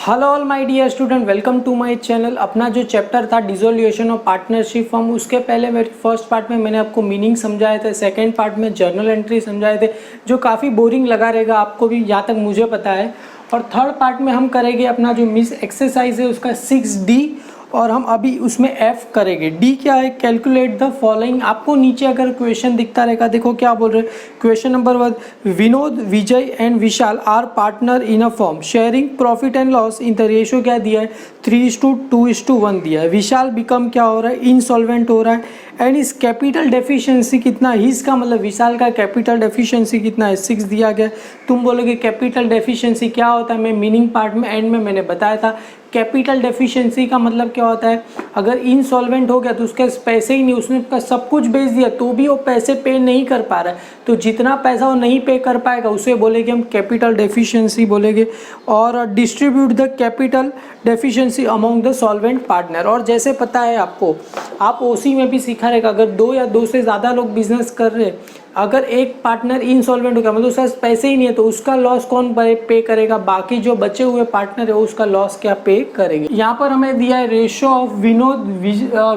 Hello all my dear student, welcome to my channel. अपना जो chapter था dissolution of partnership form, उसके पहले मेरे फर्स्ट पार्ट में मैंने आपको मीनिंग समझाए थे, सेकंड पार्ट में जर्नल एंट्री समझाए थे जो काफ़ी बोरिंग लगा रहेगा आपको भी, जहाँ तक मुझे पता है। और थर्ड पार्ट में हम करेंगे अपना जो मिस एक्सरसाइज है उसका 6D, और हम अभी उसमें F करेंगे। D क्या है? Calculate the following. आपको नीचे अगर क्वेश्चन दिखता रहेगा, देखो क्या बोल रहे हैं। Question number 1, Vinod, Vijay and Vishal are partner in a firm sharing profit and loss in the ratio क्या दिया है, 3:2:1 दिया है। विशाल बिकम क्या हो रहा है, इनसॉल्वेंट हो रहा है। एंड इस कैपिटल डेफिशिएंसी कितना है, इसका मतलब विशाल का कैपिटल डेफिशिएंसी कितना है, 6 दिया गया। तुम बोलोगे कैपिटल डेफिशिएंसी क्या होता है, मैं मीनिंग पार्ट में एंड में मैंने बताया था। कैपिटल डेफिशिएंसी का मतलब क्या होता है, अगर इनसॉल्वेंट हो गया तो उसके पैसे ही नहीं, उसने सब कुछ बेच दिया तो भी वो पैसे पे नहीं कर पा रहा है, तो जितना पैसा वो नहीं पे कर पाएगा उसे बोलेंगे हम कैपिटल डेफिशिएंसी बोलेंगे। और distribute the capital deficiency among the solvent partner. और जैसे पता है आपको, आप ओसी में भी सीखा रहेगा, अगर 2 या 2 से ज़्यादा लोग बिजनेस कर रहे हैं, अगर एक पार्टनर इनसॉल्वेंट हो गया मतलब उसके पास पैसे ही नहीं है, तो उसका लॉस कौन पे करेगा, बाकी जो बचे हुए पार्टनर है उसका लॉस क्या पे करेंगे। यहाँ पर हमें दिया है ratio of Vinod,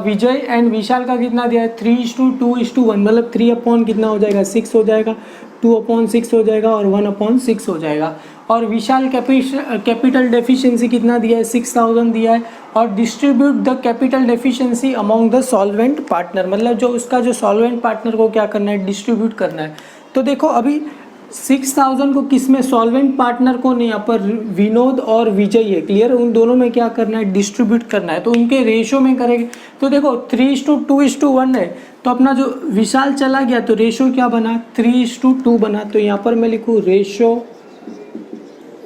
Vijay and Vishal का कितना दिया है, 3:2:1, मतलब 3 अपॉन कितना हो जाएगा, 6 हो जाएगा, 2/6 हो जाएगा और 1/6 हो जाएगा। और विशाल कैपिटल डेफिशिएंसी कितना दिया है, 6000 दिया है। और distribute the capital deficiency among the solvent partner, मतलब जो उसका जो सॉल्वेंट पार्टनर को क्या करना है, डिस्ट्रीब्यूट करना है। तो देखो अभी 6000 को किस में, सॉल्वेंट पार्टनर को नहीं, यहाँ पर विनोद और विजय है, क्लियर। उन दोनों में क्या करना है, डिस्ट्रीब्यूट करना है, तो उनके रेशो में करेंगे। तो देखो 3:2:1 है, तो अपना जो विशाल चला गया तो रेशो क्या बना, 3:2 बना। तो यहाँ पर मैं लिखूँ रेशो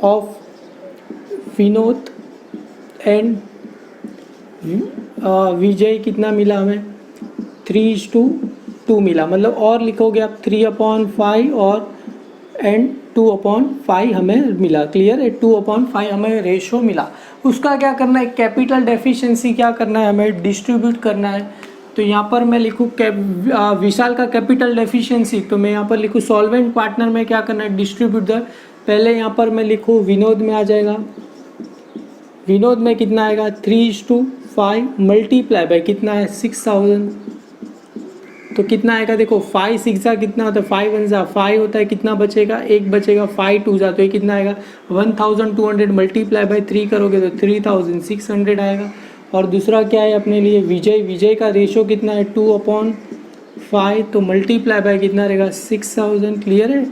ऑफ विनोद एंड विजय कितना मिला हमें, 3:2 मिला। मतलब और लिखोगे आप 3/5 और एंड 2/5 हमें मिला, क्लियर है। 2/5 हमें रेशो मिला। उसका क्या करना है, कैपिटल डेफिशिएंसी क्या करना है, हमें डिस्ट्रीब्यूट करना है। तो यहाँ पर मैं लिखूँ विशाल का कैपिटल डेफिशिएंसी, तो मैं यहाँ पर लिखूँ सॉल्वेंट पार्टनर में क्या करना है, डिस्ट्रीब्यूट द। पहले यहाँ पर मैं लिखूँ विनोद में आ जाएगा, विनोद में कितना आएगा, 3:5 मल्टीप्लाई बाय कितना है, 6000। तो कितना आएगा, देखो 5 6 कितना होता है, 5 1 5 होता है, कितना बचेगा, एक बचेगा, 5 2 तो ये कितना आएगा 1200 मल्टीप्लाई बाय 3 करोगे तो 3600 आएगा। और दूसरा क्या है अपने लिए, विजय का रेशो कितना है, 2/5, तो मल्टीप्लाई बाय कितना रहेगा, 6000, क्लियर है।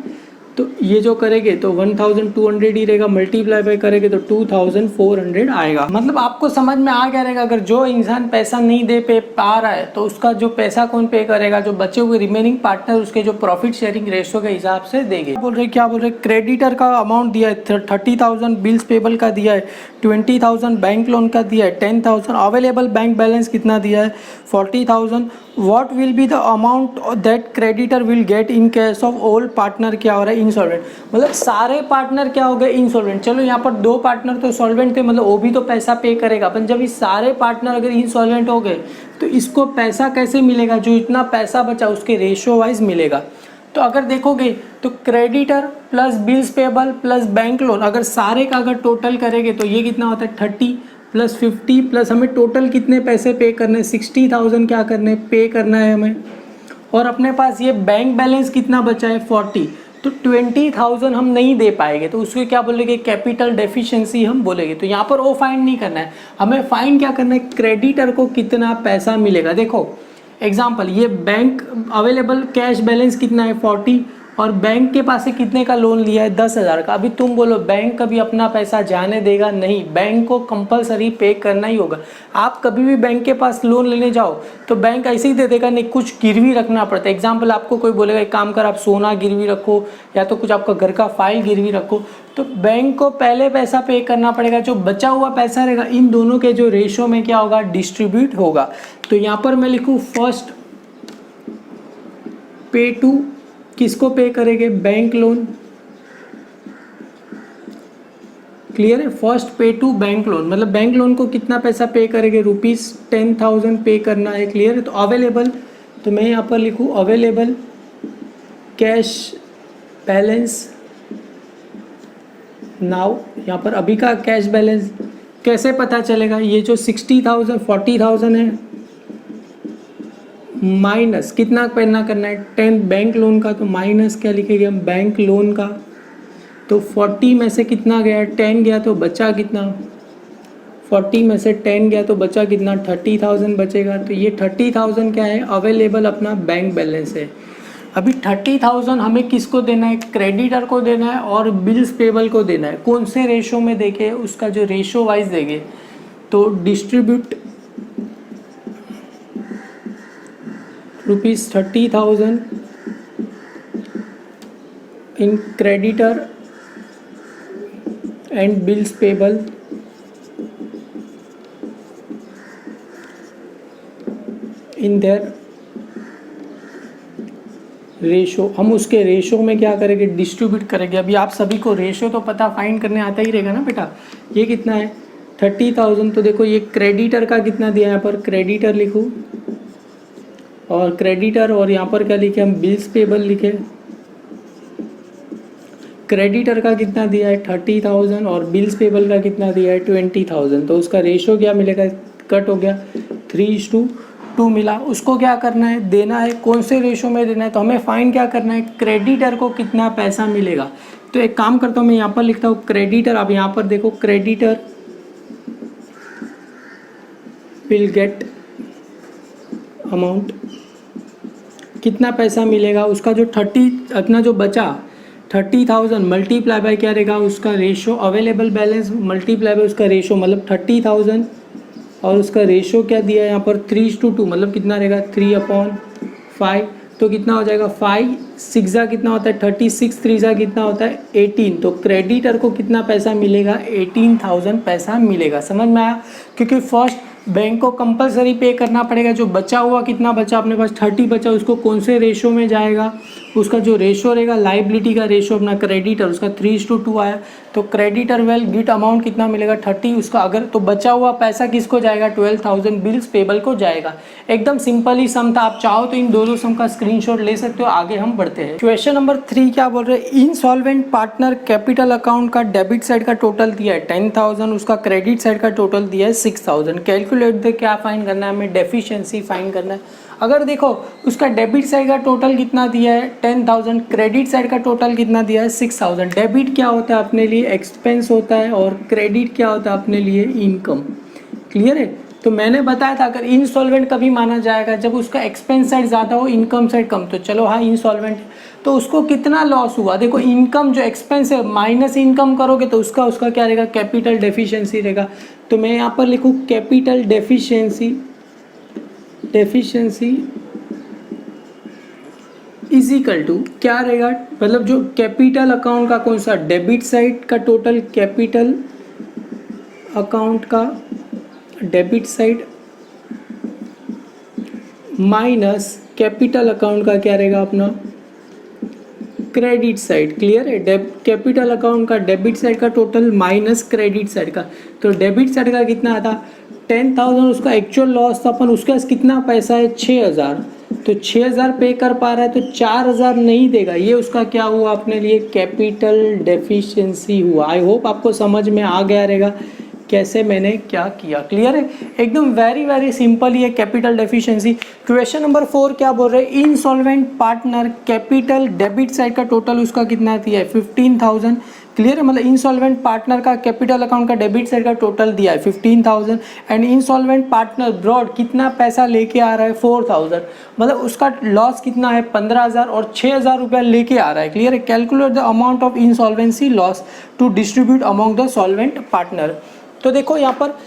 तो ये जो करेंगे तो 1200 ही रहेगा, मल्टीप्लाई बाय करेंगे तो 2400 आएगा। मतलब आपको समझ में आ गया रहेगा, अगर जो इंसान पैसा नहीं दे पे पा रहा है तो उसका जो पैसा कौन पे करेगा, जो बचे हुए रिमेनिंग पार्टनर उसके जो प्रॉफिट शेयरिंग रेशियो के हिसाब से देंगे। क्या बोल रहे क्रेडिटर का अमाउंट दिया है 30,000, बिल्स पेबल का दिया है 20,000, बैंक लोन का दिया है 10,000, अवेलेबल बैंक बैलेंस कितना दिया है 40,000। What will be the amount that creditor will get in case of all partner क्या हो रहा है, इनसॉल्वेंट। मतलब सारे पार्टनर क्या हो गए, इनसॉल्वेंट। चलो यहाँ पर 2 पार्टनर तो सॉल्वेंट थे, मतलब वो भी तो पैसा पे करेगा, पर जब ये सारे पार्टनर अगर इनसॉल्वेंट हो गए तो इसको पैसा कैसे मिलेगा, जो इतना पैसा बचा उसके रेशियो वाइज मिलेगा। तो अगर देखोगे तो creditor plus bills payable plus bank loan, अगर सारे का अगर टोटल करेंगे तो ये कितना होता है 30 प्लस 50 प्लस हमें टोटल कितने पैसे पे करने हैं, 60,000 क्या करने पे करना है हमें। और अपने पास ये बैंक बैलेंस कितना बचा है 40, तो 20,000 हम नहीं दे पाएंगे, तो उसको क्या बोलेंगे, कैपिटल डेफिशिएंसी हम बोलेंगे। तो यहाँ पर वो फाइंड नहीं करना है, हमें फाइंड क्या करना है, क्रेडिटर को कितना पैसा मिलेगा। देखो एग्जाम्पल, ये बैंक अवेलेबल कैश बैलेंस कितना है 40, और बैंक के पास से कितने का लोन लिया है 10,000 का। अभी तुम बोलो बैंक कभी अपना पैसा जाने देगा नहीं, बैंक को कंपलसरी पे करना ही होगा। आप कभी भी बैंक के पास लोन लेने जाओ तो बैंक ऐसे ही दे देगा, नहीं कुछ गिरवी रखना पड़ता है। एग्जाम्पल, आपको कोई बोलेगा एक काम कर, आप सोना गिरवी रखो या तो कुछ आपका घर का फाइल गिरवी रखो, तो बैंक को पहले पैसा पे करना पड़ेगा, जो बचा हुआ पैसा रहेगा इन दोनों के जो रेशो में क्या होगा, डिस्ट्रीब्यूट होगा। तो यहाँ पर मैं लिखूँ फर्स्ट पे टू, किसको पे करेंगे, बैंक लोन, क्लियर है। फर्स्ट पे टू बैंक लोन, मतलब बैंक लोन को कितना पैसा पे करेंगे, ₹10,000 पे करना है, क्लियर है। तो अवेलेबल, तो मैं यहाँ पर लिखूँ अवेलेबल कैश बैलेंस नाउ, यहाँ पर अभी का कैश बैलेंस कैसे पता चलेगा? ये जो 60,000 40,000 है माइनस कितना करना है 10 बैंक लोन का, तो माइनस क्या लिखेंगे हम बैंक लोन का। तो 40 में से कितना गया 10 गया तो बचा कितना 40 में से 10 गया तो बचा कितना 30,000 बचेगा। तो ये 30,000 क्या है अवेलेबल अपना बैंक बैलेंस है। अभी 30,000 हमें किसको देना है क्रेडिटर को देना है और बिल्स पेबल को देना है। कौन से रेशो में देखे उसका जो रेशो वाइज देंगे तो distribute ₹30,000 in creditor and bills payable in their ratio. हम उसके रेशो में क्या करेंगे डिस्ट्रीब्यूट करेंगे। अभी आप सभी को रेशो तो पता फाइंड करने आता ही रहेगा ना बेटा। ये कितना है 30,000, तो देखो ये क्रेडिटर का कितना दिया है यहाँ पर क्रेडिटर लिखूँ और क्रेडिटर, और यहाँ पर क्या लिखे हम बिल्स पेबल लिखे। क्रेडिटर का कितना दिया है 30,000 और बिल्स पेबल का कितना दिया है 20,000। तो उसका रेशो क्या मिलेगा कट हो गया 3:2 मिला। उसको क्या करना है देना है कौन से रेशो में देना है, तो हमें फाइंड क्या करना है क्रेडिटर को कितना पैसा मिलेगा। तो एक काम करता हूँ मैं यहाँ पर लिखता हूँ क्रेडिटर। अब यहाँ पर देखो क्रेडिटर विल गेट अमाउंट कितना पैसा मिलेगा उसका जो 30 अपना जो बचा 30,000 मल्टीप्लाई बाय क्या रहेगा उसका ratio available balance multiply by उसका रेशो मतलब 30,000 और उसका रेशो क्या दिया है यहाँ पर 3:2 मतलब कितना रहेगा 3/5। तो कितना हो जाएगा 5 6 कितना होता है 36 3 कितना होता है 18। तो क्रेडिटर को कितना पैसा मिलेगा 18,000 पैसा मिलेगा। समझ में आया? क्योंकि फर्स्ट बैंक को कंपलसरी पे करना पड़ेगा। जो बचा हुआ कितना बचा अपने पास 30 बचा उसको कौन से रेशो में जाएगा उसका जो रेशो रहेगा लाइबिलिटी का रेशो अपना क्रेडिटर उसका 3:2 आया। तो क्रेडिटर वेल गिट अमाउंट कितना मिलेगा 30 उसका। अगर तो बचा हुआ पैसा किसको जाएगा 12,000 बिल्स पेबल को जाएगा। एकदम सिंपल ही सम था। आप चाहो तो इन दोनों सम का स्क्रीनशॉट ले सकते हो। आगे हम बढ़ते हैं। क्वेश्चन नंबर 3 क्या बोल रहे हैं इनसॉल्वेंट पार्टनर कैपिटल अकाउंट का डेबिट साइड का टोटल दिया है 10,000 उसका क्रेडिट साइड का टोटल दिया है 6,000। कैलकुलेट दे क्या फाइंड करना है हमें डेफिशिएंसी फाइंड करना है। अगर देखो उसका डेबिट साइड का टोटल कितना दिया है 10,000 क्रेडिट साइड का टोटल कितना दिया है 6,000। डेबिट क्या होता है अपने लिए एक्सपेंस होता है और क्रेडिट क्या होता है अपने लिए इनकम। क्लियर है? तो मैंने बताया था अगर इंसॉल्वेंट कभी माना जाएगा जब उसका एक्सपेंस साइड ज़्यादा हो इनकम साइड कम। तो चलो हाँ इंसॉल्वेंट तो उसको कितना लॉस हुआ देखो इनकम जो एक्सपेंस है माइनस इनकम करोगे तो उसका क्या रहेगा कैपिटल डेफिशिएंसी रहेगा। तो मैं यहाँ पर लिखूँ capital deficiency is equal to क्या रहेगा मतलब जो कैपिटल अकाउंट का कौन सा डेबिट साइड का टोटल कैपिटल अकाउंट का debit side minus capital account का क्या रहेगा अपना क्रेडिट साइड। क्लियर है? कैपिटल अकाउंट का डेबिट साइड का टोटल माइनस क्रेडिट साइड का। तो डेबिट साइड का कितना आता 10,000 उसका एक्चुअल लॉस था अपन उसके पास कितना पैसा है 6,000। तो 6,000 पे कर पा रहा है तो 4,000 नहीं देगा। ये उसका क्या हुआ अपने लिए कैपिटल डेफिशिएंसी हुआ। आई होप आपको समझ में आ गया रहेगा कैसे मैंने क्या किया। क्लियर है? एकदम वेरी सिंपल ही है कैपिटल डेफिशिएंसी। क्वेश्चन नंबर 4 क्या बोल रहे हैं insolvent partner capital debit side का टोटल उसका कितना दिया है 15,000। क्लियर है? मतलब इंसॉल्वेंट पार्टनर का कैपिटल अकाउंट का डेबिट साइड का टोटल दिया है 15,000 एंड इंसॉल्वेंट पार्टनर ब्रॉड कितना पैसा लेके आ रहा है 4,000 मतलब उसका लॉस कितना है 15,000 और 6,000 रुपया लेके आ रहा है। क्लियर है? Calculate the amount of insolvency loss to distribute among the solvent partner. तो देखो यहाँ पर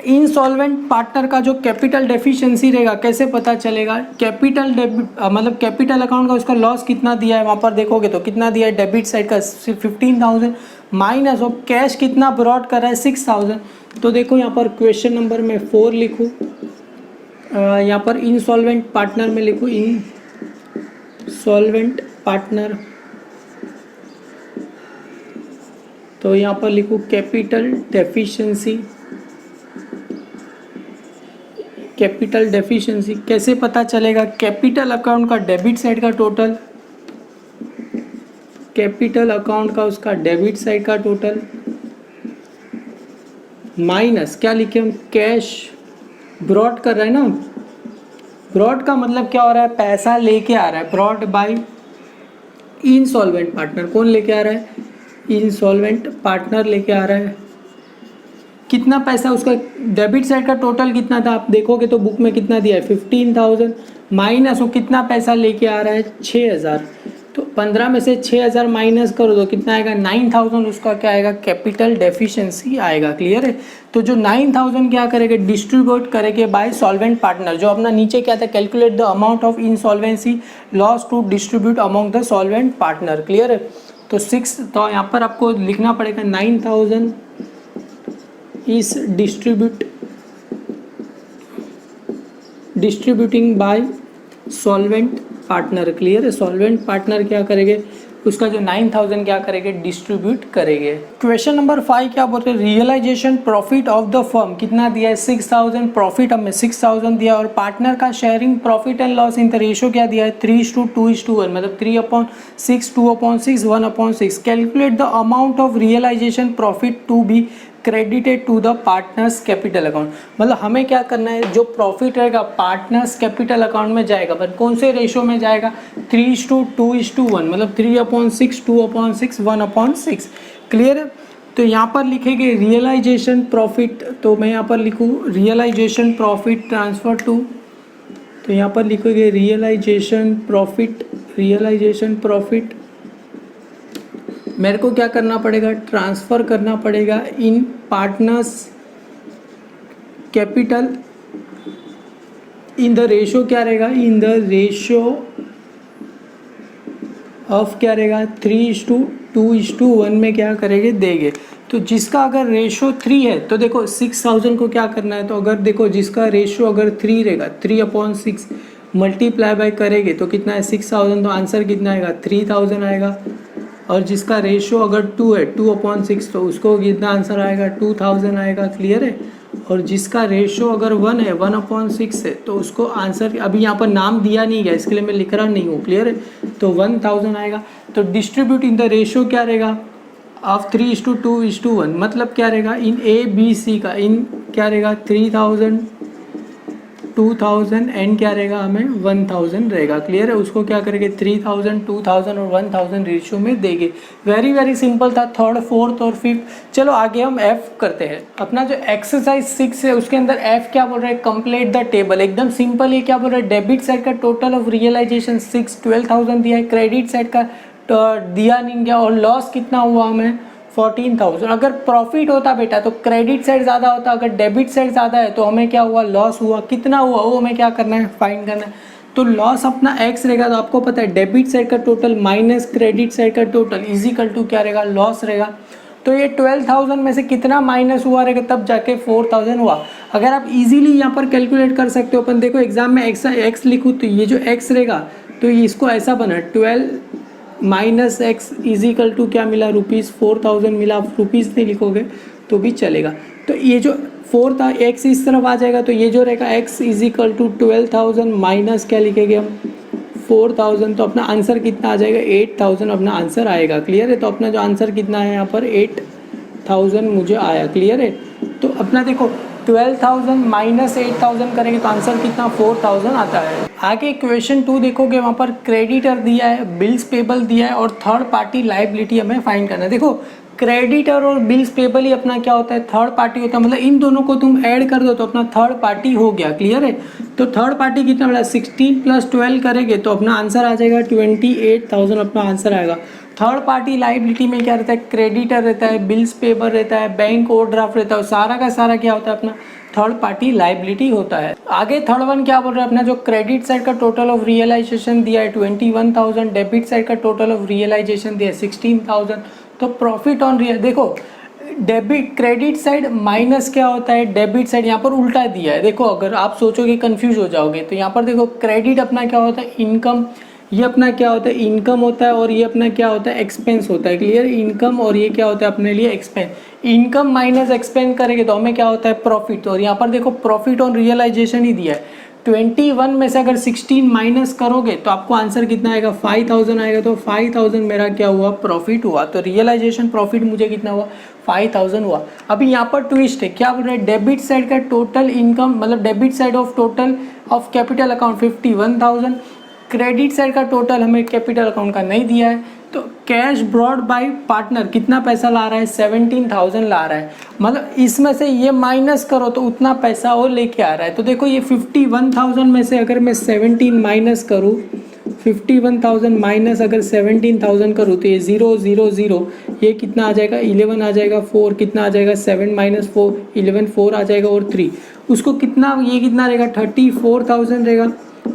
इंसॉल्वेंट पार्टनर का जो कैपिटल डेफिशिएंसी रहेगा कैसे पता चलेगा कैपिटल डेबिट मतलब कैपिटल अकाउंट का उसका लॉस कितना दिया है वहाँ पर देखोगे तो कितना दिया है डेबिट साइड का 15,000 माइनस ऑफ कैश कितना ब्रॉड कर रहा है 6,000। तो देखो यहाँ पर क्वेश्चन नंबर में 4 लिखूँ यहाँ पर इंसॉल्वेंट पार्टनर में लिखूँ इंसॉल्वेंट पार्टनर। तो यहाँ पर लिखूँ कैपिटल डेफिशिएंसी कैसे पता चलेगा कैपिटल अकाउंट का डेबिट साइड का टोटल कैपिटल अकाउंट का उसका डेबिट साइड का टोटल माइनस क्या लिखे हम, कैश ब्रॉड कर रहे हैं ना, ब्रॉड का मतलब क्या हो रहा है, पैसा लेके आ रहा है, ब्रॉड बाय इंसॉल्वेंट पार्टनर। कौन लेके आ रहा है, इंसॉल्वेंट पार्टनर लेके आ रहा है। कितना पैसा उसका, डेबिट साइड का टोटल कितना था, आप देखोगे तो बुक में कितना दिया है 15,000, माइनस वो कितना पैसा लेके आ रहा है 6,000, तो 15 में से 6,000 माइनस करो तो कितना आएगा 9,000, उसका क्या आएगा, कैपिटल डेफिशिएंसी आएगा। क्लियर है। तो जो 9,000 क्या करेंगे, डिस्ट्रीब्यूट करेंगे बाय सॉल्वेंट पार्टनर। जो अपना नीचे क्या था, calculate the amount of insolvency loss to distribute among the solvent partner. Clear है। तो 6, तो यहाँ पर आपको लिखना पड़ेगा 9,000 is distributing bye solvent partner. Clear है। सॉल्वेंट पार्टनर क्या करेंगे, उसका जो 9,000 क्या करेंगे, डिस्ट्रीब्यूट करेंगे। क्वेश्चन नंबर 5 क्या बोलते हैं, realisation profit of the firm कितना दिया है 6,000, प्रॉफिट हमें 6,000 दिया, और पार्टनर का sharing profit and loss in the ratio क्या दिया है 3:2:1, मतलब 3/6, 2/6, 1/6। Calculate the amount of realisation profit to be credited to the partners capital account. मतलब हमें क्या करना है, जो प्रॉफिट रहेगा पार्टनर्स कैपिटल अकाउंट में जाएगा, पर कौन से रेशो में जाएगा 3:2:1, मतलब 3/6, 2/6, 1/6। क्लियर है। तो यहाँ पर लिखेंगे रियलाइजेशन प्रॉफिट, तो मैं यहाँ पर लिखूँ रियलाइजेशन प्रॉफिट ट्रांसफर टू, तो यहाँ पर लिखोगे रियलाइजेशन प्रॉफिट मेरे को क्या करना पड़ेगा, ट्रांसफ़र करना पड़ेगा in partners capital, in the ratio क्या रहेगा, इन द रेशो ऑफ क्या रहेगा 3:2:1 में क्या करेंगे, देंगे। तो जिसका अगर रेशो 3 है तो देखो 6,000 को क्या करना है, तो अगर देखो जिसका रेशो अगर 3 रहेगा 3/6 मल्टीप्लाई बाय करेंगे तो कितना है 6,000, तो आंसर कितना आएगा 3,000 आएगा। और जिसका रेशो अगर 2 है 2/6 तो उसको कितना आंसर आएगा 2,000 आएगा। क्लियर है। और जिसका रेशो अगर 1 है 1/6 है तो उसको आंसर, अभी यहाँ पर नाम दिया नहीं गया इसके लिए मैं लिख रहा नहीं हूँ। क्लियर है। तो 1,000 आएगा। तो डिस्ट्रीब्यूट इन द रेशो क्या रहेगा ऑफ 3:2:1, मतलब क्या रहेगा इन ए बी सी का, इन क्या रहेगा 3,000, 2,000 एंड क्या रहेगा हमें 1,000 रहेगा। क्लियर है। उसको क्या करेंगे 3,000, 2,000 और 1,000 रेशियो में देंगे। वेरी सिंपल था, थर्ड, फोर्थ और फिफ्थ। चलो आगे हम एफ करते हैं। अपना जो एक्सरसाइज 6 है उसके अंदर एफ क्या बोल रहा है, कंप्लीट द टेबल। एकदम सिंपल है। क्या बोल रहा है, डेबिट साइड का टोटल ऑफ रियलाइजेशन 12,000 दिया है, क्रेडिट साइड का दिया नहीं गया, और लॉस कितना हुआ हमें 14,000। अगर प्रॉफिट होता बेटा तो क्रेडिट साइड ज़्यादा होता, अगर डेबिट साइड ज़्यादा है तो हमें क्या हुआ, लॉस हुआ। कितना हुआ वो हमें क्या करना है, फाइंड करना है। तो लॉस अपना एक्स रहेगा, तो आपको पता है डेबिट साइड का टोटल माइनस क्रेडिट साइड का टोटल इजिकल टू क्या रहेगा, लॉस रहेगा। तो ये 12,000 में से कितना माइनस हुआ रहेगा, तब जाके 4,000 हुआ। अगर आप इजीली यहाँ पर कैलकुलेट कर सकते हो। अपन देखो एग्जाम में एक्स लिखूँ तो ये जो एक्स रहेगा तो इसको ऐसा बना 12 माइनस एक्स इजिकल टू क्या मिला, ₹4,000 मिला। आप रुपीज़ नहीं लिखोगे तो भी चलेगा। तो ये जो 4 था एक्स इस तरफ आ जाएगा, तो ये जो रहेगा एक्स इजिकल टू 12,000 माइनस क्या लिखेंगे हम 4,000, तो अपना आंसर कितना आ जाएगा 8,000 अपना आंसर आएगा। क्लियर है। तो अपना जो आंसर कितना है यहाँ पर 8,000 मुझे आया। क्लियर है। तो अपना देखो 12,000 माइनस 8,000 करेंगे तो आंसर कितना 4,000 आता है। आगे क्वेश्चन 2 देखोगे, वहाँ पर क्रेडिटर दिया है, बिल्स पेबल दिया है, और थर्ड पार्टी लाइबिलिटी हमें फाइंड करना है। देखो क्रेडिटर और बिल्स पेबल ही अपना क्या होता है, थर्ड पार्टी होता है। मतलब इन दोनों को तुम ऐड कर दो तो अपना थर्ड पार्टी हो गया। क्लियर है। तो थर्ड पार्टी कितना बड़ा 16 + 12 करेंगे तो अपना आंसर आ जाएगा 28,000 अपना आंसर आएगा। थर्ड पार्टी लाइबिलिटी में क्या रहता है, क्रेडिटर रहता है, बिल्स पेबल रहता है, बैंक ओवरड्राफ्ट रहता है, सारा का सारा क्या होता है अपना थर्ड पार्टी लाइबिलिटी होता है। आगे थर्ड वन क्या बोल रहा है, अपना जो क्रेडिट साइड का टोटल ऑफ रियलाइजेशन दिया है 21,000, डेबिट साइड का टोटल ऑफ रियलाइजेशन दिया है 16,000। तो प्रॉफिट ऑन देखो डेबिट क्रेडिट साइड माइनस क्या होता है डेबिट साइड, यहाँ पर उल्टा दिया है। देखो अगर आप सोचोगे कंफ्यूज हो जाओगे, तो यहाँ पर देखो क्रेडिट अपना क्या होता है इनकम, ये अपना क्या होता है इनकम होता है, और ये अपना क्या होता है एक्सपेंस होता है। क्लियर। इनकम और ये क्या होता है अपने लिए एक्सपेंस। इनकम माइनस एक्सपेंस करेंगे तो हमें क्या होता है प्रॉफिट। और यहाँ पर देखो प्रॉफिट ऑन रियलाइजेशन ही दिया है। 21 में से अगर 16 माइनस करोगे तो आपको आंसर कितना आएगा 5,000 आएगा। तो 5,000 मेरा क्या हुआ प्रॉफिट हुआ। तो रियलाइजेशन प्रॉफिट मुझे कितना हुआ 5000 हुआ। अभी यहाँ पर ट्विस्ट है, क्या बोल रहे हैं, डेबिट साइड का टोटल इनकम मतलब debit side of total of capital account 51,000, credit side का टोटल हमें कैपिटल अकाउंट का नहीं दिया है। तो कैश ब्रॉड बाय पार्टनर कितना पैसा ला रहा है, 17,000 ला रहा है, मतलब इसमें से ये माइनस करो तो उतना पैसा वो लेके आ रहा है। तो देखो ये 51,000 में से अगर मैं 17 माइनस करूँ, 51,000 माइनस अगर 17,000 करूँ तो ये 0 0 0, ये कितना आ जाएगा 11 आ जाएगा, 4 कितना आ जाएगा 7 माइनस 4 11, 4 आ जाएगा और 3 उसको कितना, ये कितना रहेगा 34,000 रहेगा।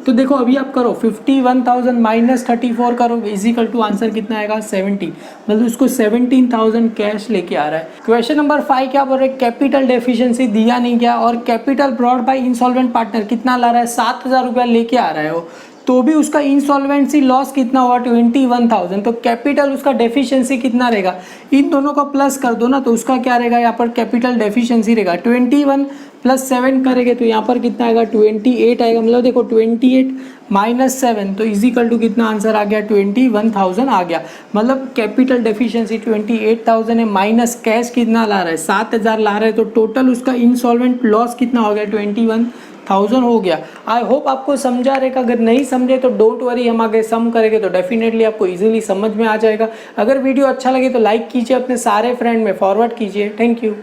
तो देखो अभी आप करो 51,000 माइनस 34 करो इजिकल टू आंसर कितना आएगा 17, मतलब उसको 17,000 कैश लेके आ रहा है। क्वेश्चन नंबर 5 क्या बोल रहे हैं, कैपिटल डेफिशिएंसी दिया नहीं गया और capital brought by insolvent partner कितना ला रहा है 7,000 रुपया लेके आ रहा है वो, तो भी उसका इंसॉल्वेंसी लॉस कितना हुआ 21,000। तो कैपिटल उसका डेफिशिएंसी कितना रहेगा, इन दोनों का प्लस कर दो ना, तो उसका क्या रहेगा यहाँ पर कैपिटल डेफिशिएंसी रहेगा 21 प्लस 7 करेंगे तो यहाँ पर कितना आएगा 28 आएगा, मतलब देखो 28 माइनस 7 तो इजिकल टू कितना आंसर आ गया 21,000 आ गया। मतलब कैपिटल डेफिशिएंसी 28,000 है, माइनस कैश कितना ला रहा है 7,000 ला रहा है, तो टोटल उसका इंसॉल्वेंट लॉस कितना हो गया 21,000 हो गया। आई होप आपको समझा रहेगा, अगर नहीं समझे तो डोंट वरी, हम आगे सम करेंगे तो डेफिनेटली आपको इजीली समझ में आ जाएगा। अगर वीडियो अच्छा लगे तो लाइक कीजिए, अपने सारे फ्रेंड में फॉरवर्ड कीजिए। Thank you.